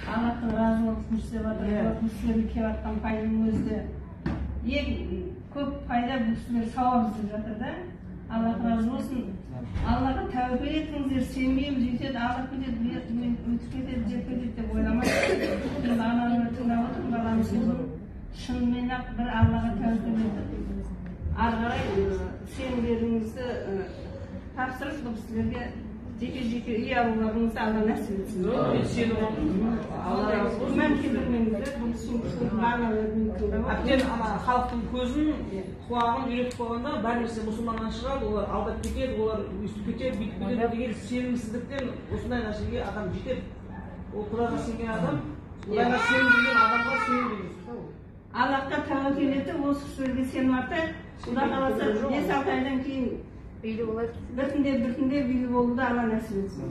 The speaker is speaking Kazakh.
Allah'tan razı olsun size var. Bu sizlerin kevattan payının özde. Көп пайда bu sizler savap izlep жатыр да. Allah razı olsun. Allah'a tövbe etіңіздер, сенбейміз, жетеді, алып кетеді, өтіп кетеді, жетіп кетеді деп ойламайсыз. Біз ананы тыңдап отырмыз, баланың сөзін. Шынымен-ақ бір Аллаға тәуекел етіп, ары қарай сенімдеріңізді тапсырып, бұл сіздерге жеке үй алуларыңызды Алла нәсіп етсін. Алла разы болсын. Күмән келтірмеңіздер, бұл сөздің мағыналарын тыңдап. Әбден халықтың көзін, құлағын үйретіп қойғанда бәрімізде мұсылманнан шығады, олар алдап кетеді, олар өйстіп кетеді, бүйтіп кетеді деген сенімсіздіктен осындай нәрсеге адам жетеді. Ол Құдайға сенген адам, Құдайға сенген адамға сенбейміз. Аллахқа тәуекел етіп, осы сөзге сенім артайық. Құда қаласа 5-6 айдан кейін біртіндеп үйлі болуды Алла нәсіп етсін.